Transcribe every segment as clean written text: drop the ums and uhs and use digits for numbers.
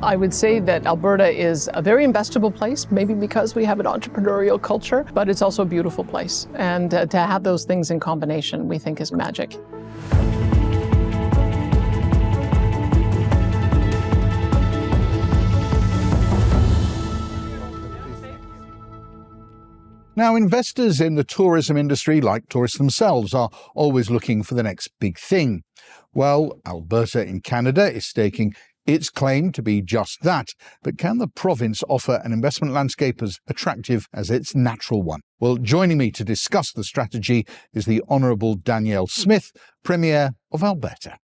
I would say that Alberta is a very investable place, maybe because we have an entrepreneurial culture, but it's also a beautiful place. And to have those things in combination, we think is magic. Now, investors in the tourism industry, like tourists themselves, are always looking for the next big thing. Well, Alberta in Canada is staking its claim to be just that. But can the province offer an investment landscape as attractive as its natural one? Well, joining me to discuss the strategy is the Honourable Danielle Smith, Premier of Alberta.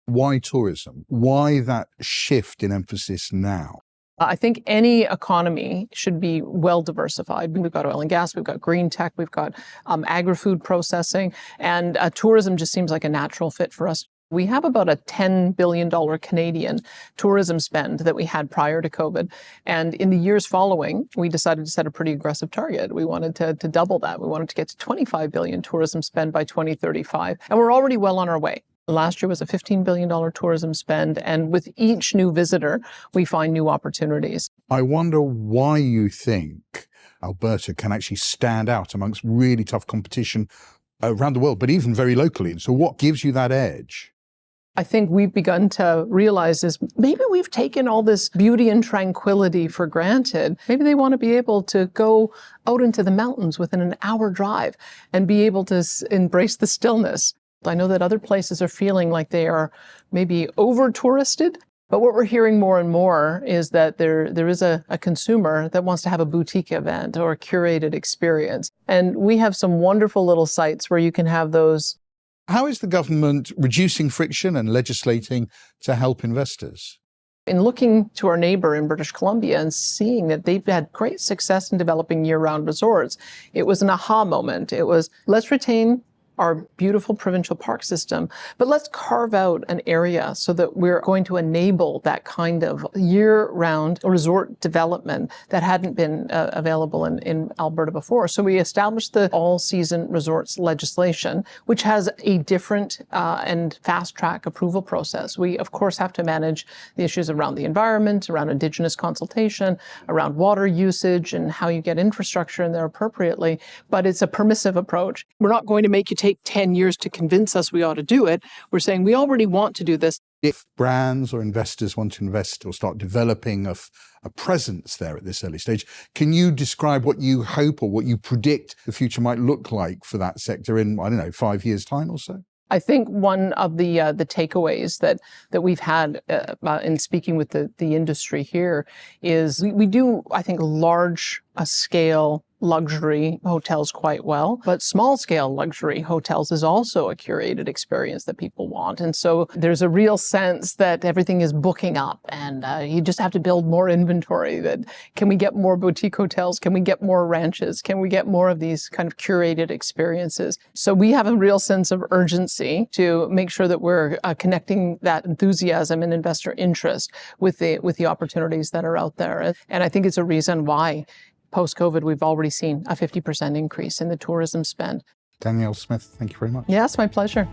Why tourism? Why that shift in emphasis now? I think any economy should be well diversified. We've got oil and gas, we've got green tech, we've got agri-food processing, and tourism just seems like a natural fit for us. We have about a $10 billion Canadian tourism spend that we had prior to COVID. And in the years following, we decided to set a pretty aggressive target. We wanted to double that. We wanted to get to $25 billion tourism spend by 2035. And we're already well on our way. Last year was a $15 billion tourism spend, and with each new visitor, we find new opportunities. I wonder why you think Alberta can actually stand out amongst really tough competition around the world, but even very locally. So what gives you that edge? I think we've begun to realize is maybe we've taken all this beauty and tranquility for granted. Maybe they want to be able to go out into the mountains within an hour drive and be able to embrace the stillness. I know that other places are feeling like they are maybe over-touristed, but what we're hearing more and more is that there is a consumer that wants to have a boutique event or a curated experience. And we have some wonderful little sites where you can have those. How is the government reducing friction and legislating to help investors? In looking to our neighbor in British Columbia and seeing that they've had great success in developing year-round resorts, it was an aha moment. It was, let's retain our beautiful provincial park system, but let's carve out an area so that we're going to enable that kind of year-round resort development that hadn't been available in Alberta before. So we established the all-season resorts legislation, which has a different and fast-track approval process. We, of course, have to manage the issues around the environment, around Indigenous consultation, around water usage, and how you get infrastructure in there appropriately, but it's a permissive approach. We're not going to make you take 10 years to convince us we ought to do it. We're saying we already want to do this. If brands or investors want to invest or start developing a presence there at this early stage, can you describe what you hope or what you predict the future might look like for that sector in, 5 years' time or so? I think one of the takeaways that we've had in speaking with the industry here is we do, I think, large scale luxury hotels quite well, but small scale luxury hotels is also a curated experience that people want. And so there's a real sense that everything is booking up and you just have to build more inventory. That can we get more boutique hotels? Can we get more ranches? Can we get more of these kind of curated experiences? So we have a real sense of urgency to make sure that we're connecting that enthusiasm and investor interest with the opportunities that are out there. And I think it's a reason why post-COVID, we've already seen a 50% increase in the tourism spend. Danielle Smith, thank you very much. Yes, my pleasure.